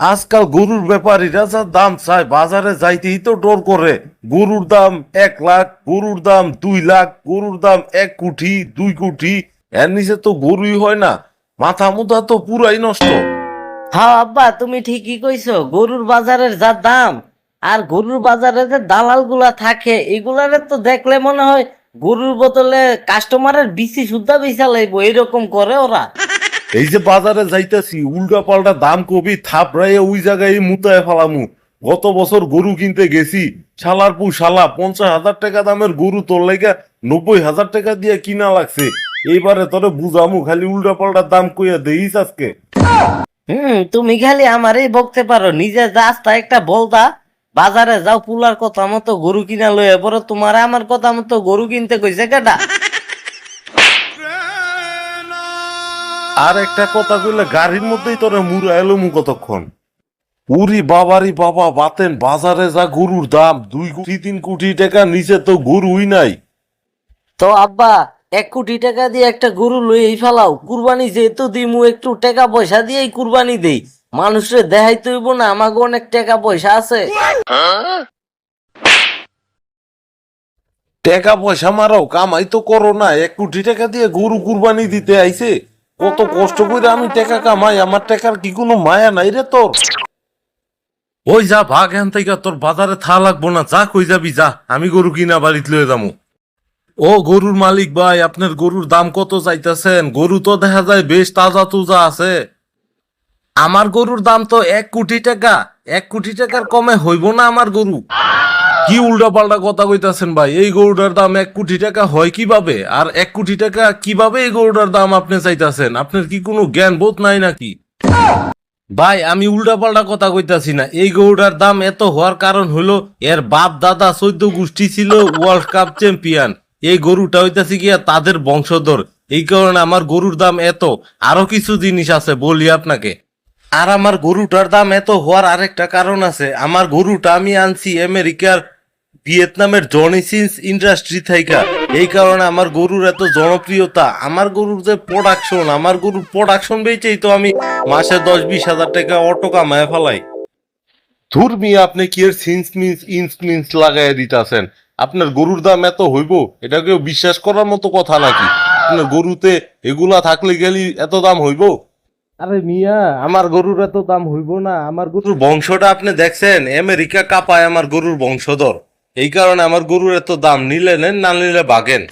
আজকাল গরুর ব্যাপারীরা যা দাম চায় বাজারে যাইতেই তো ডর করে। গরুর দাম 1 লাখ, গরুর দাম 2 লাখ, গরুর দাম 1 কোটি, 2 কোটি। এর নিচে তো গরুই হয় না। মাথা মুথা তো পুরাই নষ্ট। হ্যাঁ আব্বা, তুমি ঠিকই কইছো। গরুর বাজারের যা দাম, আর গরুর বাজারে যে দালাল গুলা থাকে এগুলারে তো দেখলে মনে হয় গরুর বদলে কাস্টমারের বিসি সুদ্ধা বেচা লাইবো, এরকম করে ওরা। এই যে বাজারে যাইতেছি উল্টা পাল্টা দাম কবি থাপড়াইয়া ওই জায়গায় মুতায় ফেলামু। গত বছর গরু কিনতে গেছি, শালার পু শালা 50,000 টাকা দামের গরু তোর লেগে 90,000 টাকা দিয়ে কিনা লাগছে। এইবারে তোরে বুঝামু, খালি উল্টা পাল্টা দাম কইয়া দেইস আজকে। তুমি খালি আমারই বকতে পারো, নিজে রাস্তা একটা বলতা বাজারে যাও পুলার কথা মতো গরু কিনা লয়ে পরে তোমার আমার কথা মতো গরু কিনতে কইছে কেডা? আর একটা কথা কইলে গাড়ির মধ্যেই তোরে মুড়া এলো মু কতক্ষণ। উরি বাবারি বাবা, বাতেন বাজারে যা গরুর দাম, 2 কোটি 3 কোটি টাকা নিচে তো গরুই নাই। তো আব্বা, 1 কোটি টাকা দিয়ে একটা গরু লইই ফেলাও, কুরবানি যেহেতু দিমু একটু টাকা পয়সা দিয়েই কুরবানি দেই। মানুষরে দেখাইতে হইব না আমাকে অনেক টাকা পয়সা আছে। টাকা পয়সা মারাও, কামাই তো করো না। 1 কোটি টাকা দিয়ে গরু কুরবানি দিতে আইছে। কত কষ্ট করে আমি টাকা কামাই, আমার টাকার কি কোনো মায়া নাই রে তোর? ওই যা ভাগ হ্যান থেকে, তোর বাজারে থা লাগবো না, যা কই যাবি যা, আমি গরু কিনা বাড়িতে লয়ে যাবো। ও গরুর মালিক ভাই, আপনার গরুর দাম কত চাইতেছেন? গরু তো দেখা যায় বেশ তাজা তুজা আছে। আমার গরুর দাম তো 1 কোটি টাকা। 1 কোটি টাকার কমে হইব না আমার গরু। কি উল্টা পাল্টা কথা কইতাছেন ভাই? এই গরুটার দাম 1 কোটি টাকা হয় কিভাবে? আর 1 কোটি টাকা কিভাবে এই গরুটার দাম আপনি চাইতাছেন? আপনার কি কোনো জ্ঞান বোধ নাই নাকি? ভাই আমি উল্টা পাল্টা কথা কইতাছি না। এই গরুটার দাম এত হওয়ার কারণ হলো এর বাপ দাদা 14 গোষ্ঠী ছিল ওয়ার্ল্ড কাপ চ্যাম্পিয়ন। এই গরুটা হইতাছে গিয়া তাদের বংশধর। এই কারণে আমার গরুর দাম এত। আরো কিছু জিনিস আছে বলি আপনাকে। আর আমার গরুটার দাম এত হওয়ার আরেকটা কারণ আছে। আমার গরুটা আমি আনছি আমেরিকার ভিয়েতনামের জনি সিন্স ইন্ডাস্ট্রি থেকে। এই কারণে আমার গরুর এত জনপ্রিয়তা। আমার গরুর যে প্রোডাকশন, আমার গরুর প্রোডাকশন বেচেই তো আমি মাসে 10-20 হাজার টাকা অটো কামায় ফেলাই। ধুর মিয়া, আপনি কি এর সিন্স মিন্স ইন্স মিন্স লাগাই দিতেছেন? আপনার গরুর দাম এত হইব, এটা কেউ বিশ্বাস করার মতো কথা নাকি? আপনার গরুতে এগুলা থাকলে গেলি এত দাম হইব? আরে মিয়া, আমার গরুর এত দাম হইব না। আমার গরুর বংশটা আপনি দেখছেন? আমেরিকা কাপায় আমার গরুর বংশধর। এই কারণে আমার গরুর এত দাম। নিলে নেন, না নিলে বাগেন।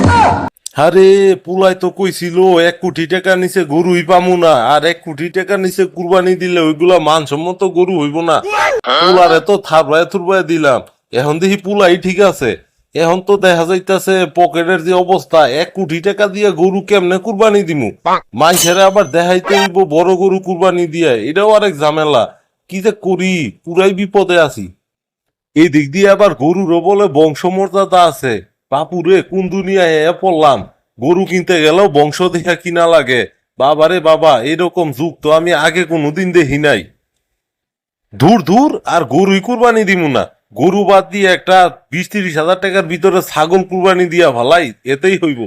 আরে পুলাই তো কইছিল 1 কোটি টাকা নিচে গরুই পামু না। আর 1 কোটি টাকা নিচে কুরবানি দিলে ওইগুলা মানসম্মত গরু হইব না। পুলার এত থাবড়ায় থুরবায় দিলাম, এখন দেখি পুলাই ঠিক আছে। এখন তো দেখা যাইতাছে পকেটের যে অবস্থা, 1 কোটি টাকা দিয়ে গরু কেমনে কুরবানি দিমু? মাইসেরা আবার দেখাইতে হইব বড় গরু কুরবানি দিয়ে, এটাও আরেক ঝামেলা। কি যে করি, পুরাই বিপদে আছি। এই দিক দিয়ে আবার গরুরও বলে বংশমর্যাদা আছে। বাপুরে, কোন দুনিয়ায় পড়লাম। গরু কিনতে গেলেও বংশ দেখা কিনা লাগে। বাবারে বাবা, এরকম যুগ তো আমি আগে কোনোদিন দেখি নাই। দূর দূর, আর গরুই কুরবানি দিমু না। গরু বাদ দিয়ে একটা 20-30 হাজার টাকার ভিতরে ছাগল কুরবানি দিয়া ভালাই, এতেই হইব।